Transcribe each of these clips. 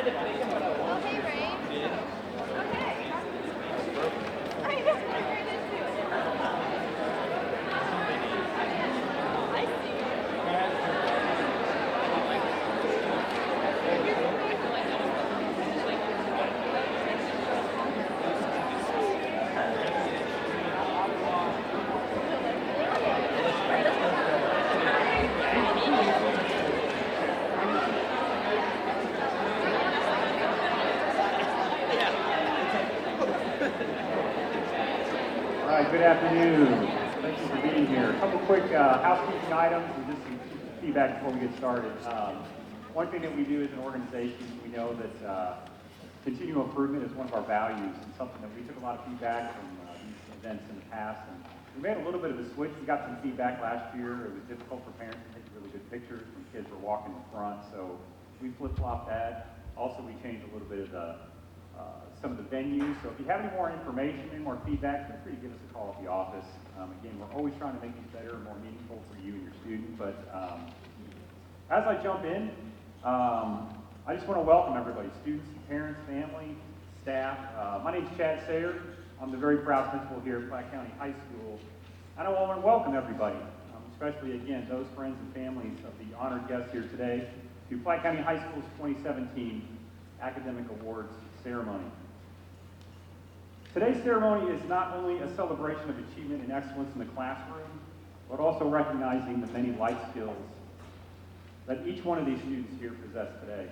Oh, hey, Ray. Okay. I know, I heard it too. I see. All right, good afternoon. Thank you for being here. A couple quick housekeeping items and just some feedback before we get started. One thing that we do as an organization, we know that continual improvement is one of our values and something that we took a lot of feedback from these events in the past. And we made a little bit of a switch. We got some feedback last year. It was difficult for parents to take really good pictures when kids were walking in front, so we flip-flopped that. Also, we changed a little bit of some of the venues. So if you have any more information, any more feedback, feel free to give us a call at the office. Again, we're always trying to make these better and more meaningful for you and your student. But as I jump in, I just want to welcome everybody, students, parents, family, staff. My name is Chad Sayer. I'm the very proud principal here at Platte County High School. And I want to welcome everybody, especially, again, those friends and families of the honored guests here today, to Platte County High School's 2017 Academic Awards Ceremony. Today's ceremony is not only a celebration of achievement and excellence in the classroom, but also recognizing the many life skills that each one of these students here possess today.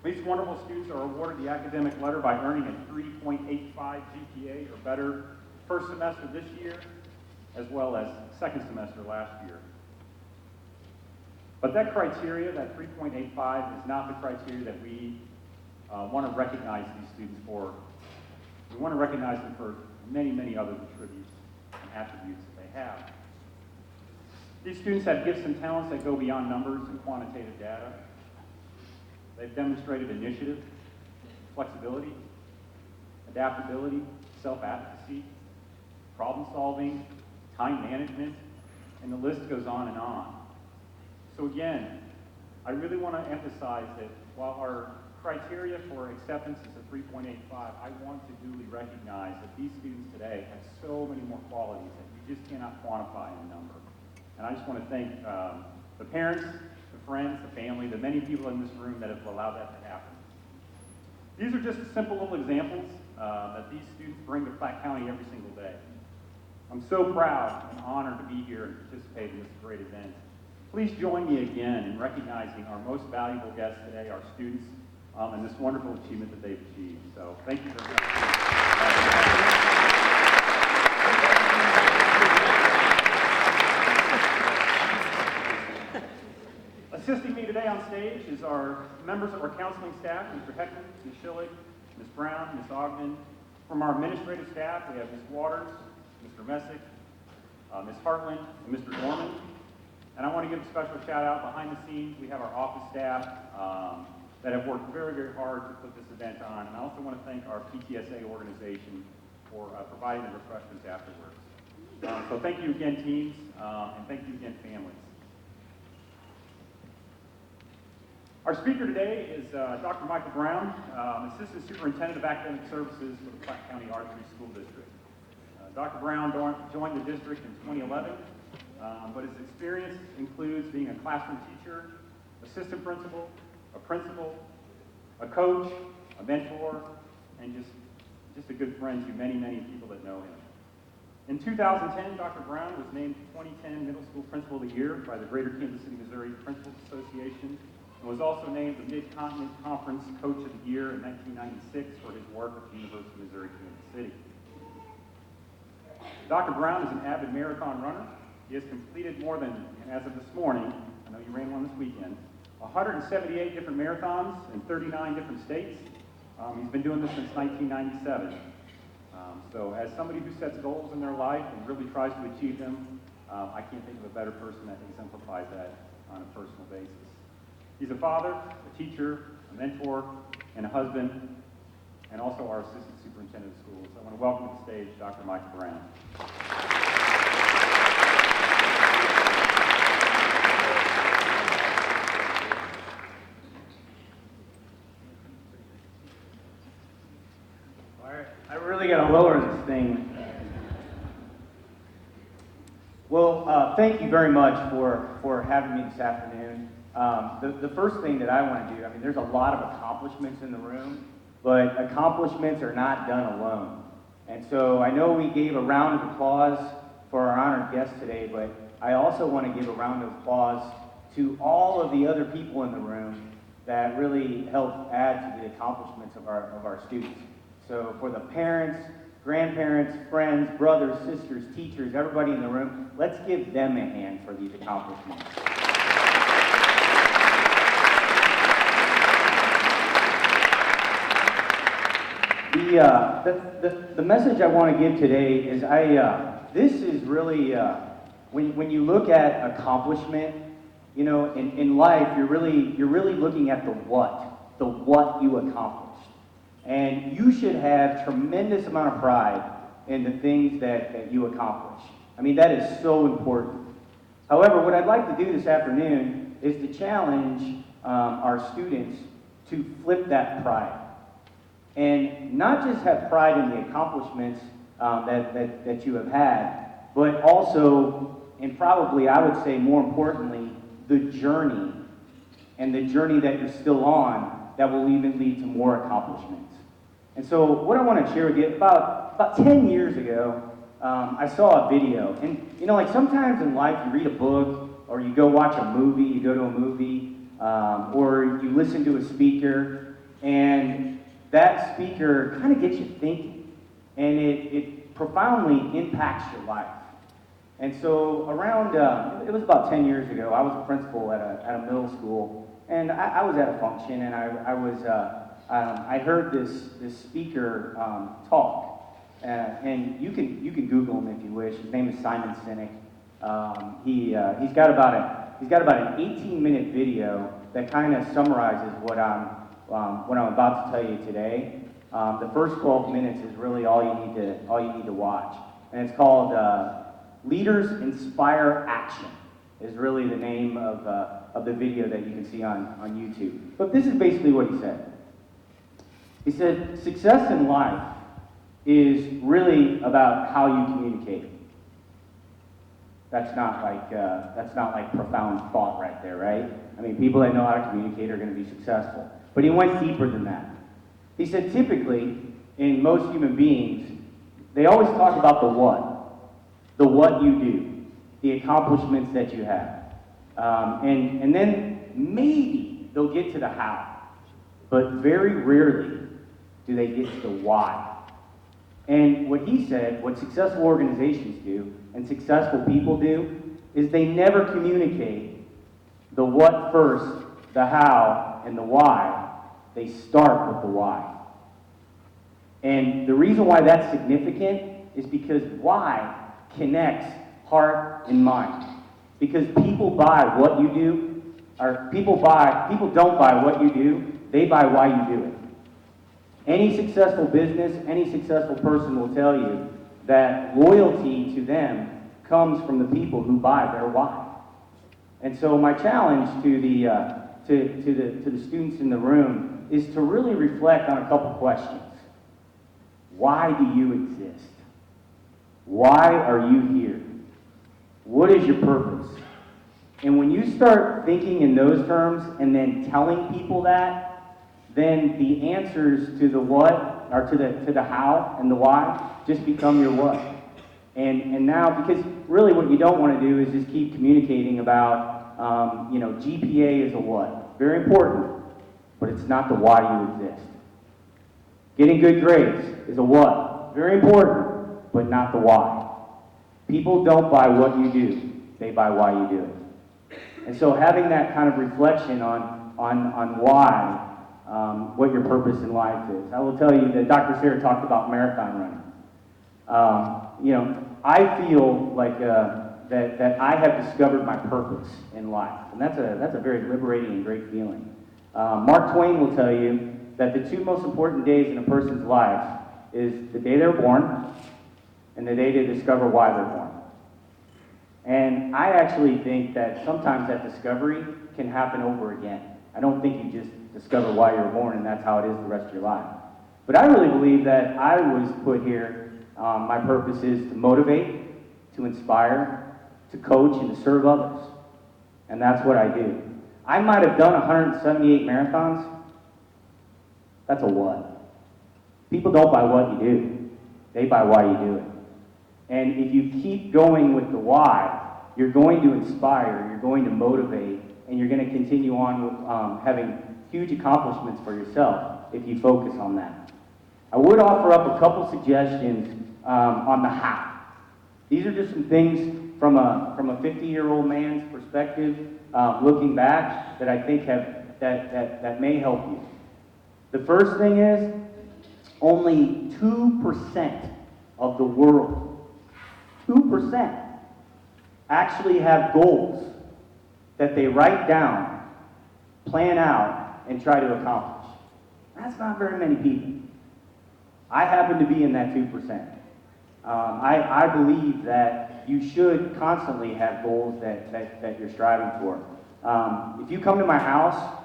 These wonderful students are awarded the academic letter by earning a 3.85 GPA or better first semester this year, as well as second semester last year. But that criteria, that 3.85, is not the criteria that we want to recognize these students for. We want to recognize them for many, many other attributes and attributes that they have. These students have gifts and talents that go beyond numbers and quantitative data. They've demonstrated initiative, flexibility, adaptability, self-advocacy, problem solving, time management, and the list goes on and on. So again, I really want to emphasize that while our criteria for acceptance is a 3.85, I want to duly recognize that these students today have so many more qualities that you just cannot quantify in a number. And I just want to thank the parents, the friends, the family, the many people in this room that have allowed that to happen. These are just simple little examples that these students bring to Platte County every single day. I'm so proud and honored to be here and participate in this great event. Please join me again in recognizing our most valuable guests today, our students, and this wonderful achievement that they've achieved. So thank you very much. Assisting me today on stage is our members of our counseling staff, Mr. Heckman, Ms. Schillig, Ms. Brown, Ms. Ogden. From our administrative staff, we have Ms. Waters, Mr. Messick, Ms. Hartland, and Mr. Dorman. And I want to give a special shout out behind the scenes. We have our office staff that have worked very, very hard to put this event on. And I also want to thank our PTSA organization for providing the refreshments afterwards. So thank you again, teams, and thank you again, families. Our speaker today is Dr. Michael Brown, Assistant Superintendent of Academic Services for the Platte County R3 School District. Dr. Brown joined the district in 2011, but his experience includes being a classroom teacher, assistant principal, a coach, a mentor, and just a good friend to many, many people that know him. In 2010, Dr. Brown was named 2010 Middle School Principal of the Year by the Greater Kansas City, Missouri Principals Association, and was also named the Mid-Continent Conference Coach of the Year in 1996 for his work at the University of Missouri, Kansas City. Dr. Brown is an avid marathon runner. He has completed more than, as of this morning, I know you ran one this weekend, 178 different marathons in 39 different states. He's been doing this since 1997. So as somebody who sets goals in their life and really tries to achieve them, I can't think of a better person that exemplifies that on a personal basis. He's a father, a teacher, a mentor, and a husband, and also our Assistant Superintendent of Schools. I want to welcome to the stage Dr. Michael Brown. I really got to lower this thing. Well, thank you very much for having me this afternoon. The first thing that I want to do, I mean, there's a lot of accomplishments in the room, but accomplishments are not done alone. And so I know we gave a round of applause for our honored guest today, but I also want to give a round of applause to all of the other people in the room that really helped add to the accomplishments of our students. So for the parents, grandparents, friends, brothers, sisters, teachers, everybody in the room, let's give them a hand for these accomplishments. The message I want to give today is this is really, when you look at accomplishment, you know, in life, you're really looking at the what you accomplished. And you should have tremendous amount of pride in the things that you accomplish. I mean, that is so important. However, what I'd like to do this afternoon is to challenge our students to flip that pride. And not just have pride in the accomplishments that you have had, but also, and probably I would say more importantly, the journey, and the journey that you're still on that will even lead to more accomplishments. And so what I want to share with you, about 10 years ago, I saw a video. And you know, like sometimes in life you read a book, or you go watch a movie, you go to a movie, or you listen to a speaker, and that speaker kind of gets you thinking, and it profoundly impacts your life. And so around, it was about 10 years ago, I was a principal at a middle school, and I was at a function, and I heard this speaker talk, and you can Google him if you wish. His name is Simon Sinek. He's got about an 18-minute video that kind of summarizes what I'm about to tell you today. The first 12 minutes is really all you need to watch, and it's called "Leaders Inspire Action." Is really the name of the video that you can see on YouTube. But this is basically what he said. He said, success in life is really about how you communicate. That's not like profound thought right there, right? I mean, people that know how to communicate are going to be successful. But he went deeper than that. He said, typically, in most human beings, they always talk about the what you do, the accomplishments that you have. And then maybe they'll get to the how, but very rarely do they get to the why. And what he said, what successful organizations do, and successful people do, is they never communicate the what first, the how, and the why. They start with the why. And the reason why that's significant is because why connects heart and mind. Because people buy what you do, or people don't buy what you do, they buy why you do it. Any successful business, any successful person will tell you that loyalty to them comes from the people who buy their why. And so my challenge to the students in the room is to really reflect on a couple questions. Why do you exist? Why are you here? What is your purpose? And when you start thinking in those terms and then telling people that, then the answers to the what, or to the how and the why, just become your what. And now, because really what you don't want to do is just keep communicating about, GPA is a what. Very important, but it's not the why you exist. Getting good grades is a what. Very important, but not the why. People don't buy what you do, they buy why you do it. And so having that kind of reflection on why, what your purpose in life is. I will tell you that Dr. Sarah talked about marathon running. I feel like that I have discovered my purpose in life, and that's a very liberating and great feeling. Mark Twain will tell you that the two most important days in a person's life is the day they're born and the day they discover why they're born. And I actually think that sometimes that discovery can happen over again. I don't think you just discover why you're born and that's how it is the rest of your life. But I really believe that I was put here, my purpose is to motivate, to inspire, to coach, and to serve others. And that's what I do. I might have done 178 marathons. That's a what? People don't buy what you do. They buy why you do it. And if you keep going with the why, you're going to inspire, you're going to motivate, and you're going to continue on with having huge accomplishments for yourself if you focus on that. I would offer up a couple suggestions on the how. These are just some things from a 50-year-old man's perspective, looking back, that I think that may help you. The first thing is, only 2% of the world, 2%, actually have goals that they write down, plan out, and try to accomplish. That's not very many people. I happen to be in that 2%. I believe that you should constantly have goals that you're striving for. If you come to my house,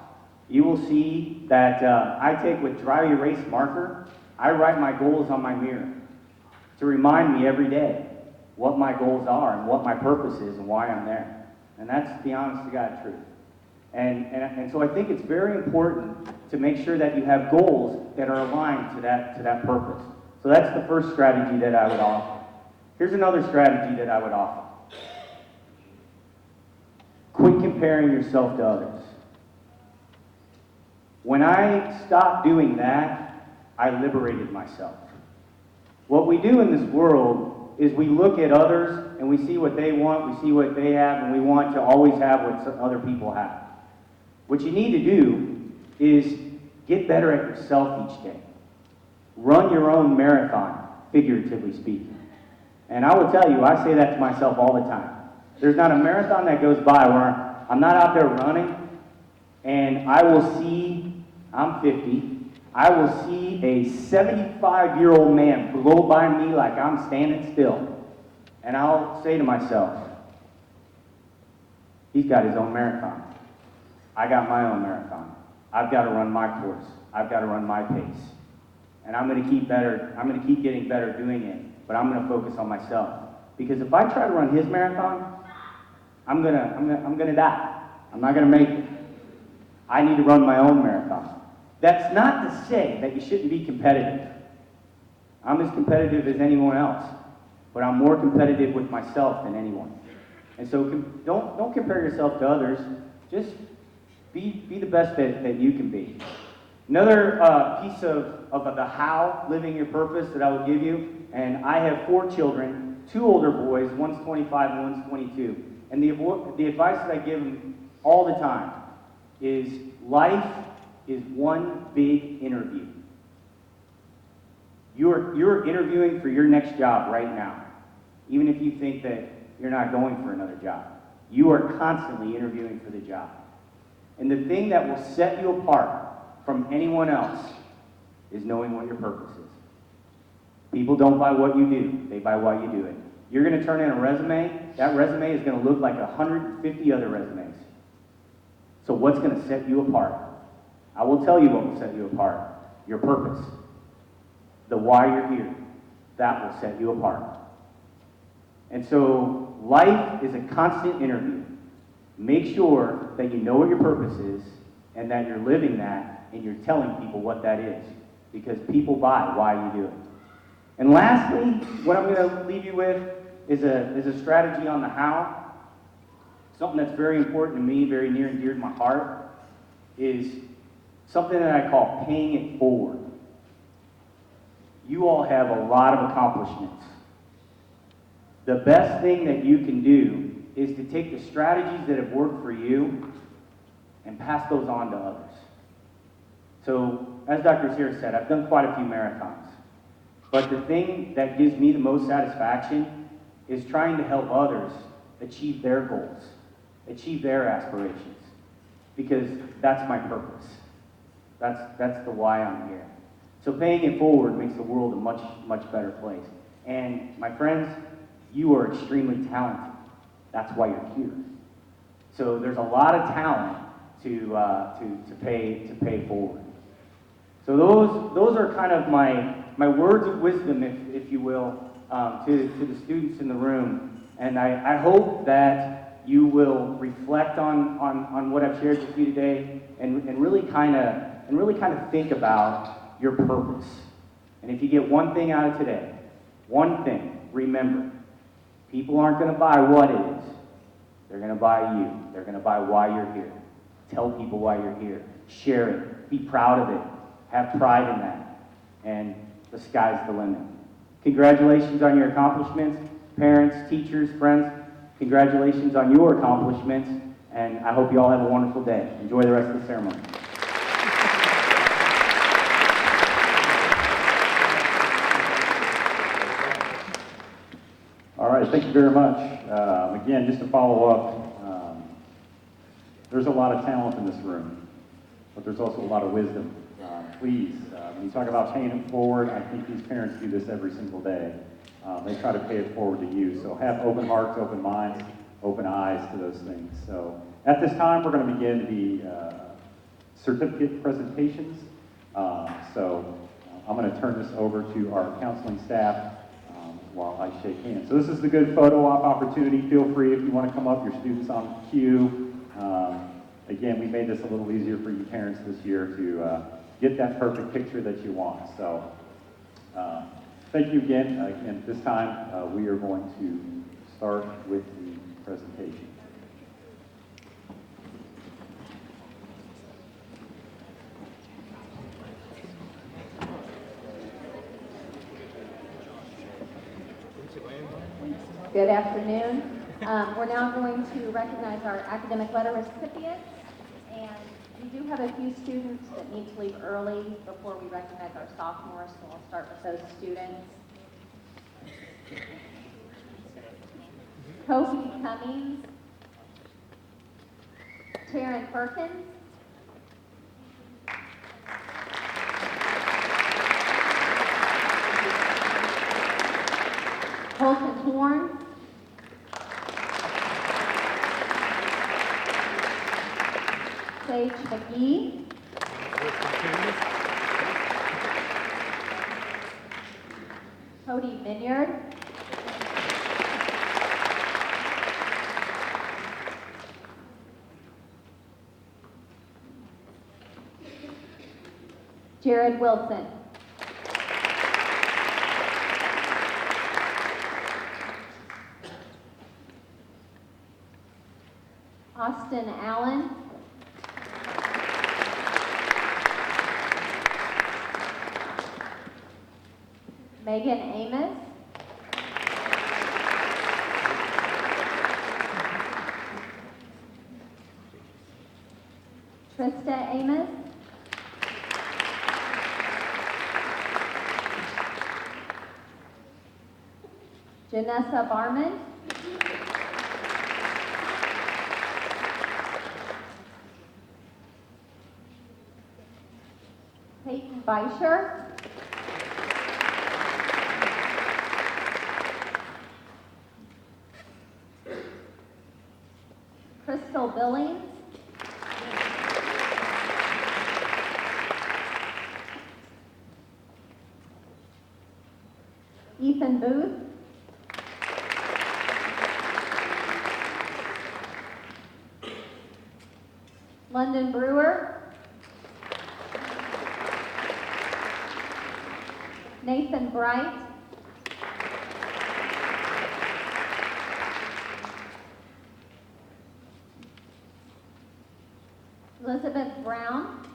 you will see that I take with dry erase marker, I write my goals on my mirror to remind me every day what my goals are and what my purpose is and why I'm there. And that's the honest to God truth. And so I think it's very important to make sure that you have goals that are aligned to that purpose. So that's the first strategy that I would offer. Here's another strategy that I would offer. Quit comparing yourself to others. When I stopped doing that, I liberated myself. What we do in this world is we look at others and we see what they want, we see what they have, and we want to always have what other people have. What you need to do is get better at yourself each day. Run your own marathon, figuratively speaking. And I will tell you, I say that to myself all the time. There's not a marathon that goes by where I'm not out there running and I will see, I'm 50, I will see a 75-year-old man blow by me like I'm standing still. And I'll say to myself, he's got his own marathon. I got my own marathon. I've got to run my course. I've got to run my pace. And I'm going to keep better. I'm going to keep getting better doing it. But I'm going to focus on myself. Because if I try to run his marathon, I'm going to die. I'm not going to make it. I need to run my own marathon. That's not to say that you shouldn't be competitive. I'm as competitive as anyone else, but I'm more competitive with myself than anyone. And so don't compare yourself to others. Just be the best that you can be. Another piece of the how, living your purpose, that I will give you, and I have 4 children, 2 older boys, one's 25 and one's 22. And the advice that I give them all the time is life is one big interview. You're interviewing for your next job right now, even if you think that you're not going for another job. You are constantly interviewing for the job. And the thing that will set you apart from anyone else is knowing what your purpose is. People don't buy what you do, they buy why you do it. You're going to turn in a resume, that resume is going to look like 150 other resumes. So what's going to set you apart? I will tell you what will set you apart. Your purpose. The why you're here. That will set you apart. And so life is a constant interview. Make sure that you know what your purpose is and that you're living that and you're telling people what that is. Because people buy why you do it. And lastly, what I'm going to leave you with is a strategy on the how. Something that's very important to me, very near and dear to my heart, is something that I call paying it forward. You all have a lot of accomplishments. The best thing that you can do is to take the strategies that have worked for you and pass those on to others. So, as Dr. Sears said, I've done quite a few marathons. But the thing that gives me the most satisfaction is trying to help others achieve their goals, achieve their aspirations, because that's my purpose. That's the why I'm here. So paying it forward makes the world a much, much better place. And my friends, you are extremely talented. That's why you're here. So there's a lot of talent to pay forward. So those are kind of my words of wisdom, if you will, to the students in the room. And I hope that you will reflect on what I've shared with you today and really kind of think about your purpose. And if you get one thing out of today, one thing, remember, people aren't going to buy what it is. They're going to buy you. They're going to buy why you're here. Tell people why you're here. Share it. Be proud of it. Have pride in that. And the sky's the limit. Congratulations on your accomplishments. Parents, teachers, friends, congratulations on your accomplishments. And I hope you all have a wonderful day. Enjoy the rest of the ceremony. All right, thank you very much. Again, just to follow up, there's a lot of talent in this room, but there's also a lot of wisdom. Please, when you talk about paying it forward, I think these parents do this every single day. They try to pay it forward to you. So have open hearts, open minds, open eyes to those things. So at this time, we're going to begin the certificate presentations. I'm going to turn this over to our counseling staff while I shake hands. So this is the good photo op opportunity. Feel free if you want to come up, your students on cue. Again, we made this a little easier for you parents this year to get that perfect picture that you want. So thank you again. And this time we are going to start with the presentation. Good afternoon. We're now going to recognize our academic letter recipients, and we do have a few students that need to leave early before we recognize our sophomores, so we'll start with those students. Kofi Cummings, Taryn Perkins, Colton Horn, Sage McGee, Cody Minyard, Jared Wilson, Austin Allen, Megan Amos, Trista Amos, Janessa Barman, Peyton Beischer, Crystal Billings, Ethan Booth, London Brewer, Nathan Bright, Elizabeth Brown,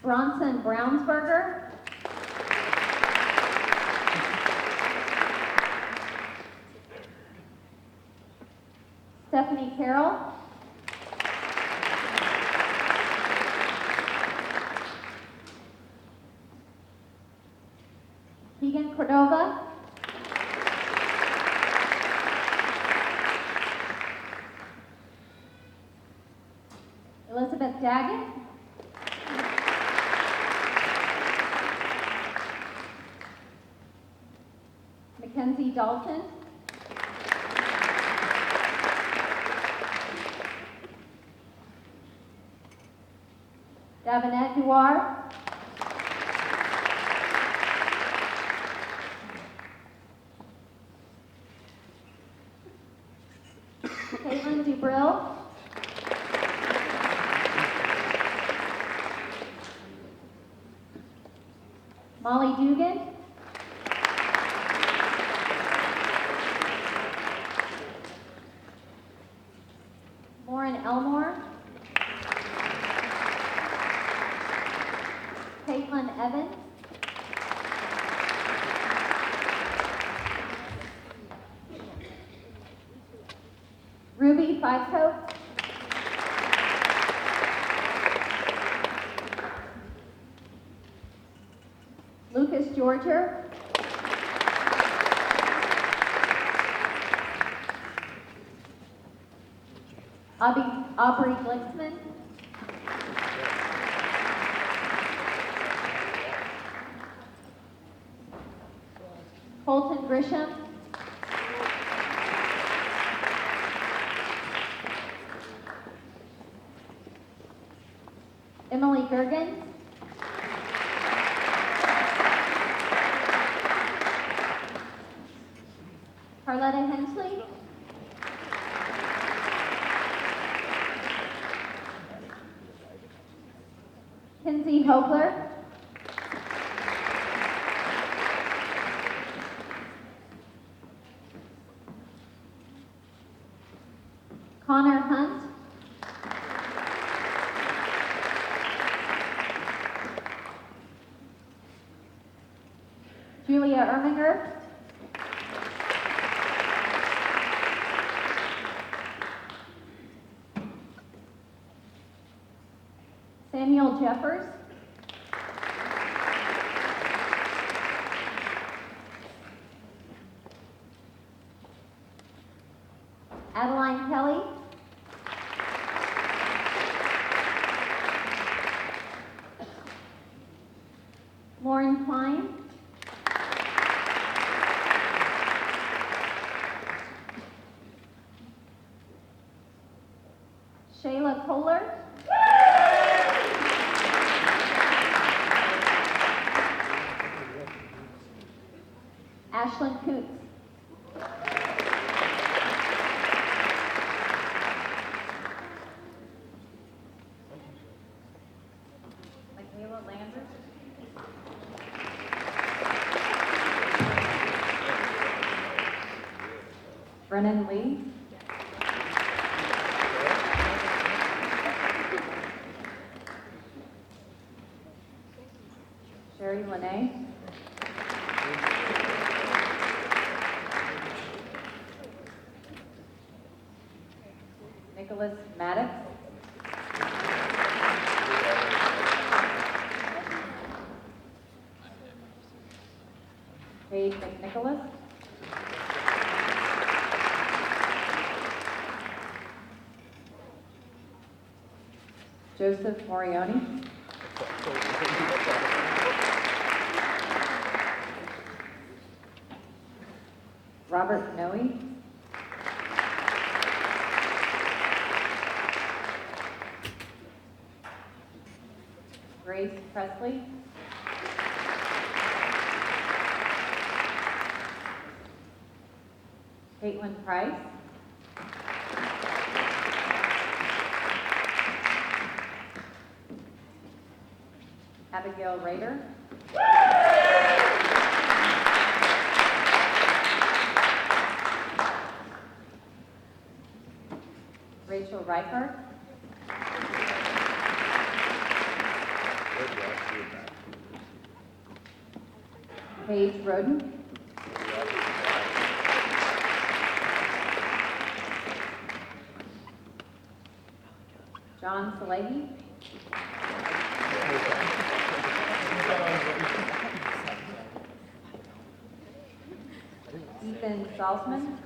Bronson Brownsberger, Stephanie Carroll, Keegan Cordova, Elizabeth Daggett, Mackenzie Dalton, Davinette Duar. Caitlin Dubril. Molly Dugan. Lauren Elmore. Caitlin Evans. Ruby Fivecoat. Lucas Georger. Aubrey Glicksman. Colton Grisham. Emily Gergens. Carletta Hensley. Kinsey Hogler. Connor Hunt. Julia Erminger. Samuel Jeffers. Adeline Kelly. Lauren Klein. Shayla Kohler. Ashlyn Coots. Michaela Landers. Brennan Lee. Sherry Lene. Nicholas Maddox. Paige McNicholas. Joseph Morioni. Robert Noe. Grace Presley. Caitlin Price. Abigail Rader. Rachel Reichert. Paige Roden. John Salehi. Ethan Salzman.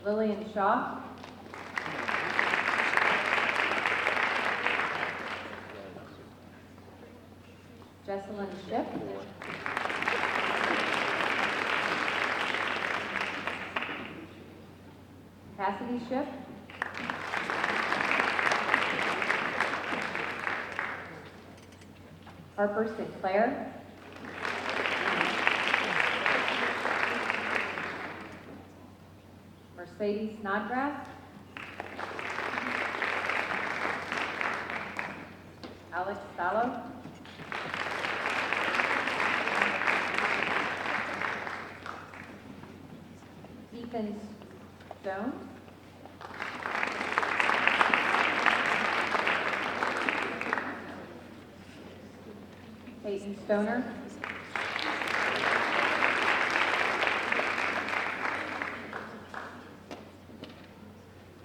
Lillian Shaw. Jesselyn Schiff. Cassidy Ship. Harper Sinclair. Mercedes Snodgrass. Alex Stallo. Ethan Stone. Peyton Stoner.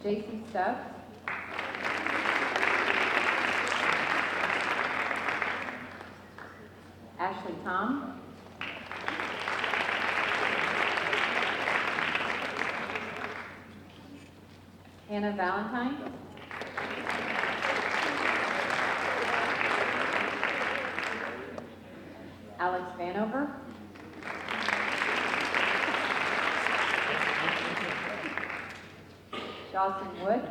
JC Stubbs. Ashley Tom. Hannah Valentine. Alex Vanover. Dawson Wood.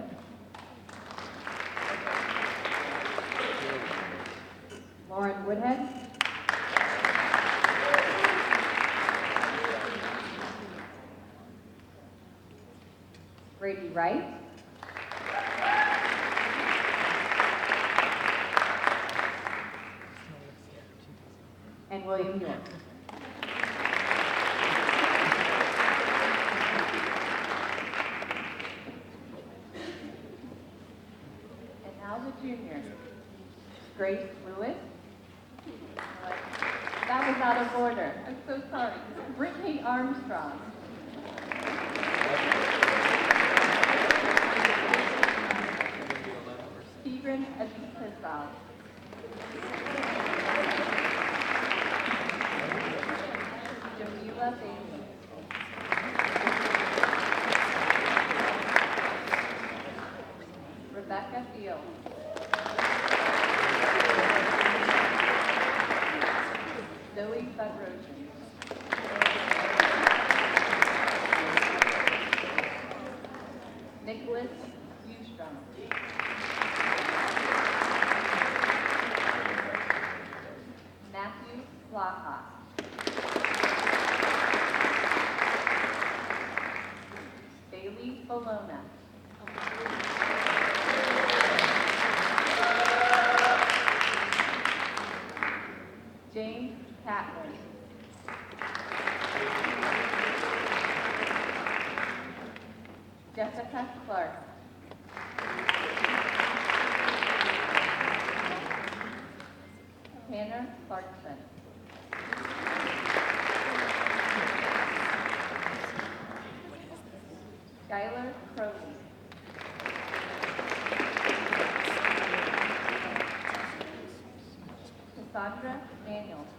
Lauren Woodhead. Brady Wright. And William York. And now the juniors. Grace Lewis. That was out of order. I'm so sorry. Brittany Armstrong. Stephen Avisazal. Jamila Bailey. Rebecca Field. Zoe Budrosian. Nicholas Hustrom. Matthew Flockhart. Bailey Bologna. James Catlin. Jessica Clark. Tanner Clarkson. Skylar Crowley. Cassandra Daniels.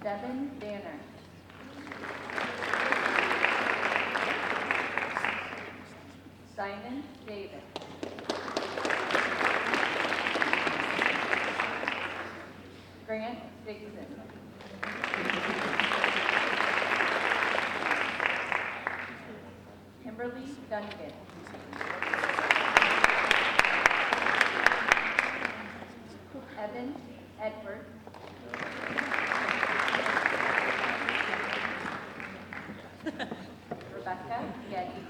Devin Danner. Simon Davis. Grant Dixon. Kimberly Duncan. Evan Edwards. Rebecca Getty.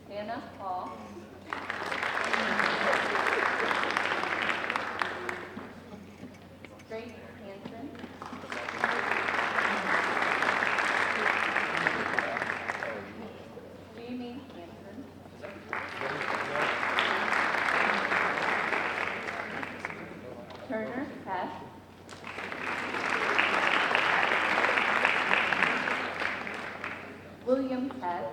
Hannah Hall. Grace Hansen. Jamie Hansen. Turner Hess. William Hess.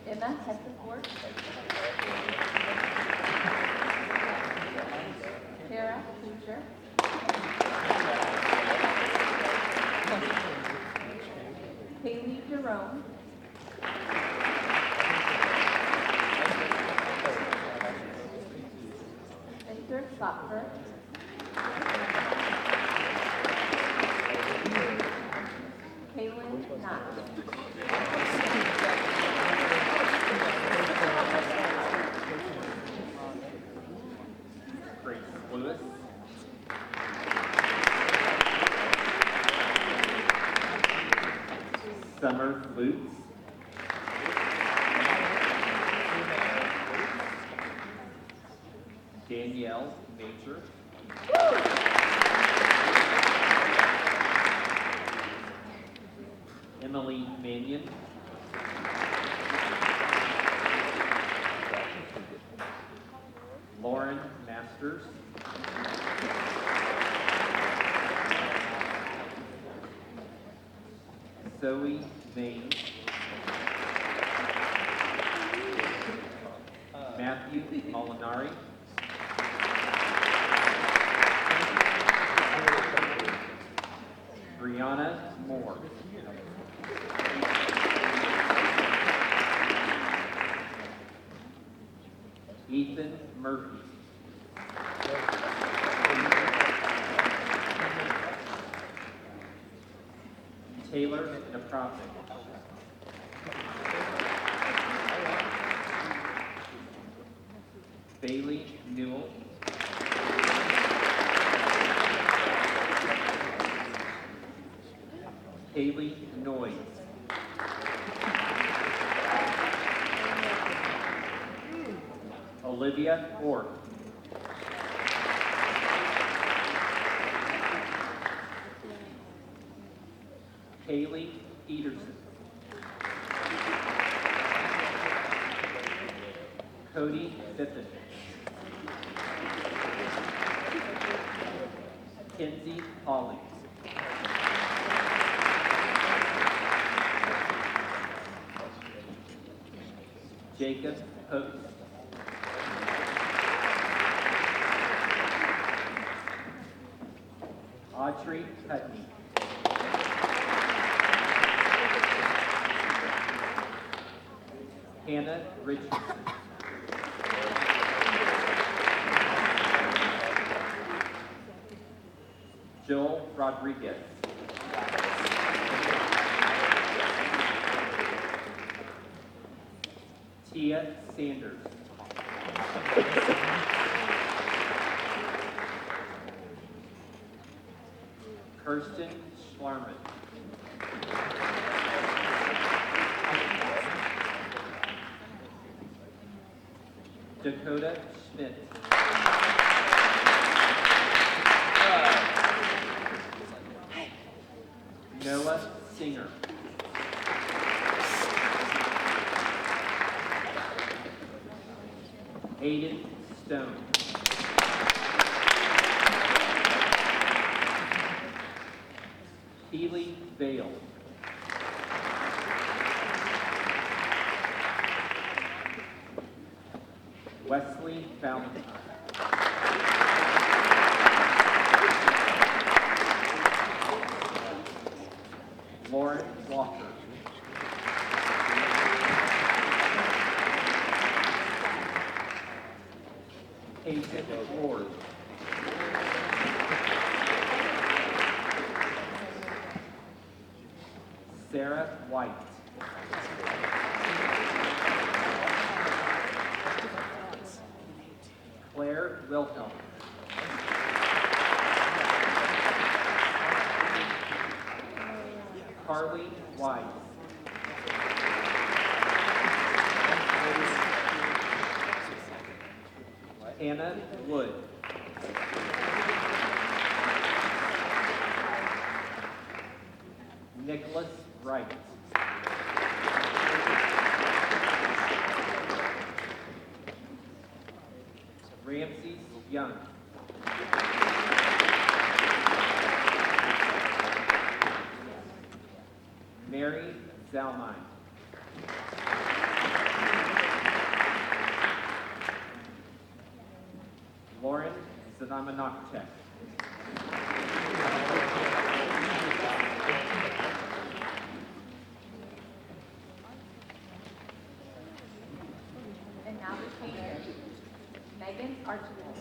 Emma Hessefort. Tara Kucher. Haley Jerome. Walker. Kaylin Knott. Grace Lewis. Summer Lutz. Danielle Major. Emily Mannion. Lauren Masters. Zoe Main. Matthew Molinari. Brianna Moore. Ethan Murphy. Taylor Naprotic. Bailey Newell. Haley Noyes. Olivia Orr. Haley Peterson. Cody Biffin. Kenzie Holly. Jacob Post. Audrey Putney. Hannah Richardson. Joel Rodriguez. Tia Sanders. Kirsten Schlarman. Dakota Schmidt. Noah Singer. Aiden Stone. Keely Vale. Wesley Valentine. Lauren Walker. Peyton Ward. Sarah White. Claire Wilhelm. Carly Wise. Hannah Wood. Nicholas Wright. Ramses Young. Mary Zalmine. Lauren Zanamanakchek. And now the seniors. Megan Archibald.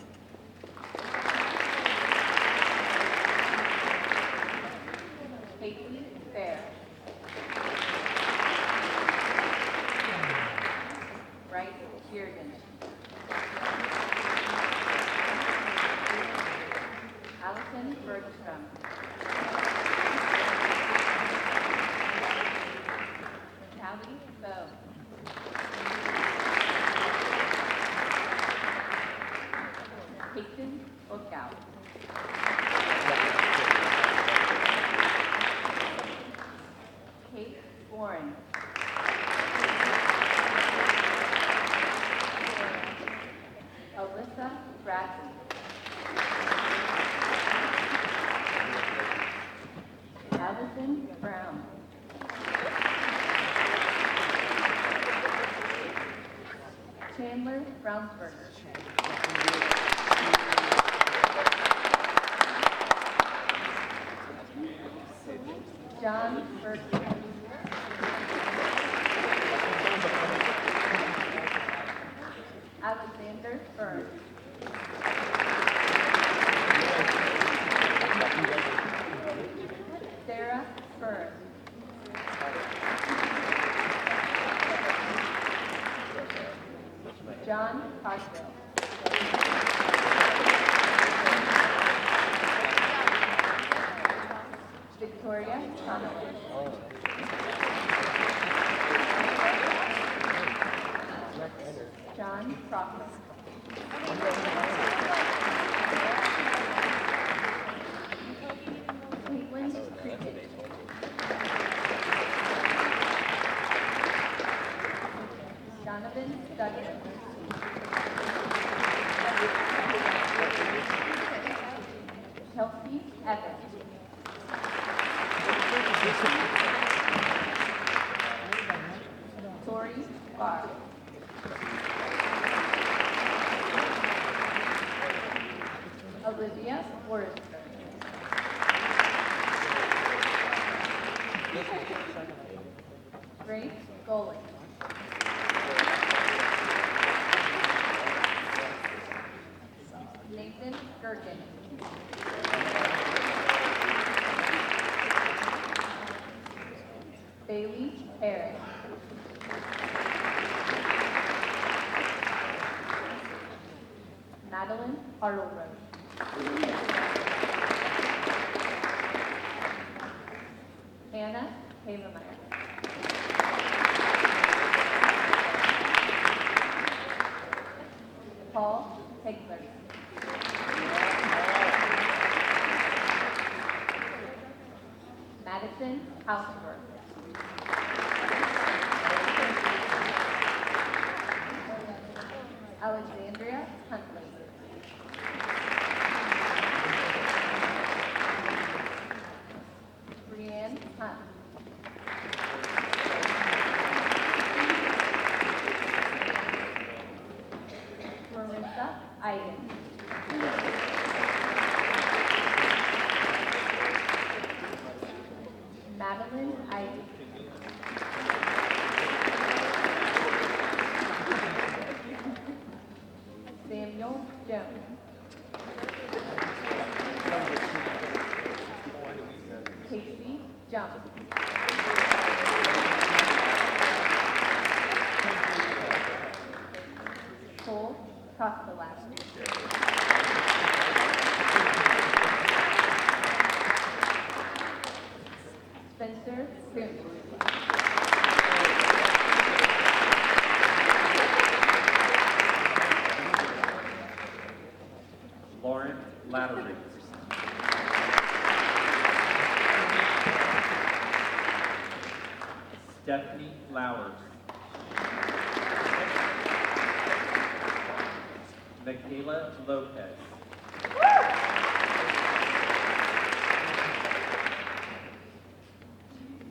Madison Brown. Chandler Brownsberger. John Burke. Alexander Burns. Sarah Burns. John Cosgrove. Victoria Connolly. John Crawford. Caitlin Cricket. Donovan Duggan. Kelsey Evans. Tori Barr. Olivia Forrester. Grace Goling. Nathan Gergen. Bailey Harris. Madeline Hartleroad. Anna Havemeyer. Paul Hegler. Madison Houseworth. Alexandria Huntley. Brianne Hunt. Marissa Iden. Madeline Iden. Samuel Jones. Casey Jones. Cole Kostelaski. Spencer Coons. Lauren Lattery. Stephanie Flowers. Michaela Lopez.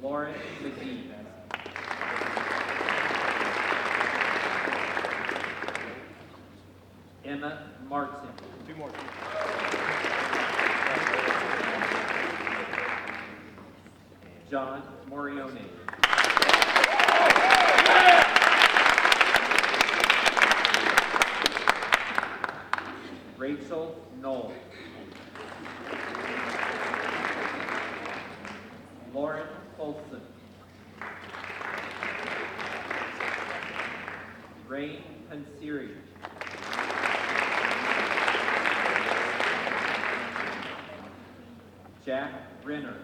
Lauren McGee. Emma Martin. Two more. John Morione. Rachel Knoll. Lauren Olson. Rain Pansiri. Jack Renner.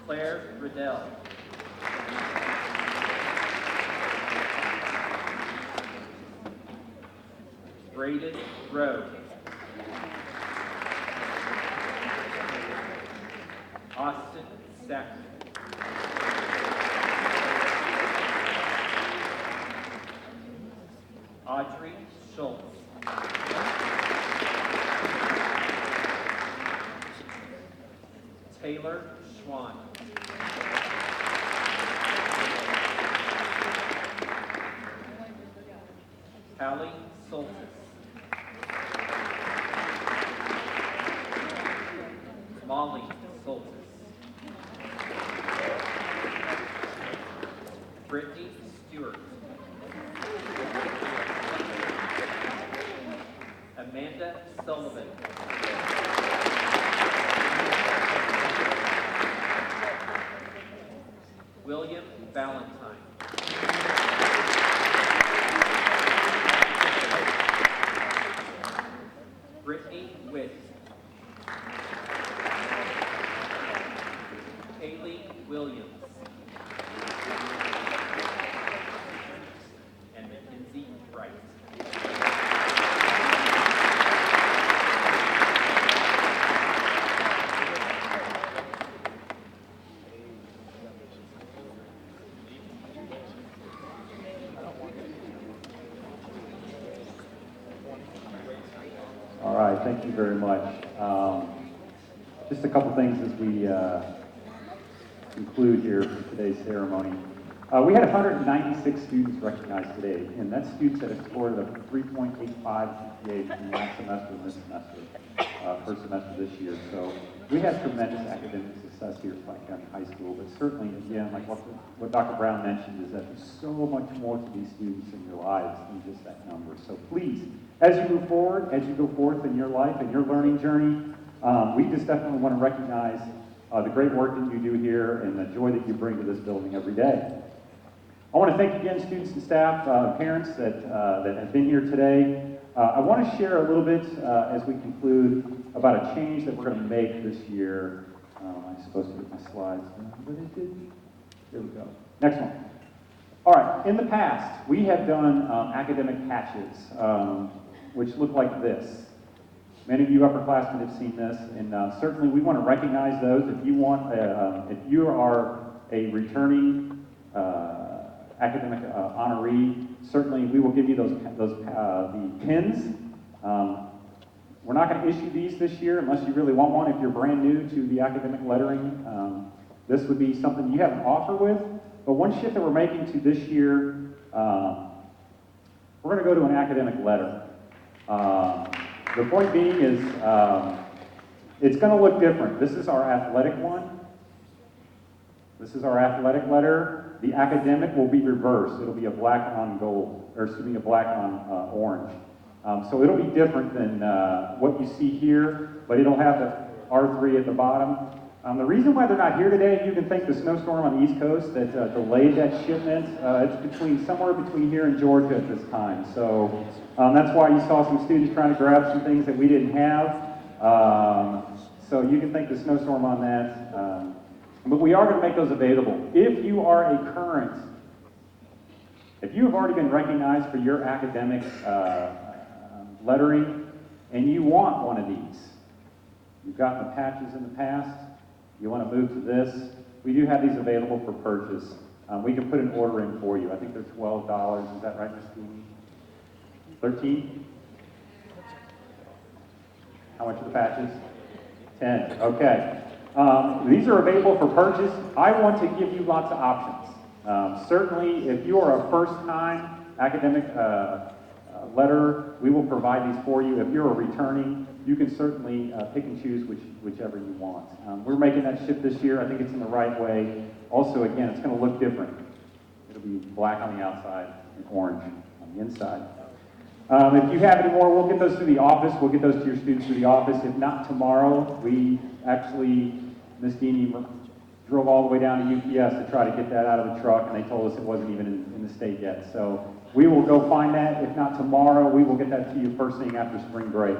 Claire Riddell. Braden Rowe. Austin Sackman. Audrey Schultz. Taylor Schwann. Hallie Soltis. Molly Soltis. Brittany Stewart. Amanda Sullivan. William Valentine. Brittany Witt. Kaylee Williams. And Mackenzie Wright. All right, thank you very much. Just a couple things as we conclude here for today's ceremony. We had 196 students recognized today, and that's students that have scored a 3.85 GPA from last semester and this semester, first semester this year. So we had tremendous academic success here at Platte County High School, but certainly, again, like what Dr. Brown mentioned, is that there's so much more to these students in your lives than just that number. So please, as you move forward, as you go forth in your life and your learning journey, we just definitely want to recognize the great work that you do here and the joy that you bring to this building every day. I want to thank again students and staff, parents that have been here today. I want to share a little bit as we conclude about a change that we're going to make this year. I'm supposed to get my slides. Here we go. Next one. All right, in the past, we have done academic patches, which look like this. Many of you upperclassmen have seen this, and certainly we want to recognize those. If you are a returning academic honoree, certainly we will give you the pins. We're not going to issue these this year unless you really want one. If you're brand new to the academic lettering, this would be something you have an offer with. But one shift that we're making to this year, we're going to go to an academic letter. The point being is, it's going to look different. This is our athletic one. This is our athletic letter. The academic will be reversed. It'll be a black on gold, or excuse me, a black on orange. So it'll be different than what you see here, but it'll have the R3 at the bottom. The reason why they're not here today, you can thank the snowstorm on the East Coast that delayed that shipment. It's somewhere between here and Georgia at this time. So that's why you saw some students trying to grab some things that we didn't have. So you can thank the snowstorm on that. But we are going to make those available. If you are a current, if you have already been recognized for your academic lettering and you want one of these, you've gotten the patches in the past, you want to move to this, we do have these available for purchase. We can put an order in for you. I think they're $12. Is that right, Ms. Keeney? 13? How much are the patches? 10. Okay. These are available for purchase. I want to give you lots of options. Certainly, if you are a first-time academic letterer, we will provide these for you. If you're a returning, you can certainly pick and choose whichever you want. We're making that shift this year. I think it's in the right way. Also, again, it's going to look different. It'll be black on the outside and orange on the inside. If you have any more, we'll get those through the office. We'll get those to your students through the office. If not tomorrow, we actually, Ms. Deeney drove all the way down to UPS to try to get that out of the truck, and they told us it wasn't even in the state yet. So we will go find that. If not tomorrow, we will get that to you first thing after spring break.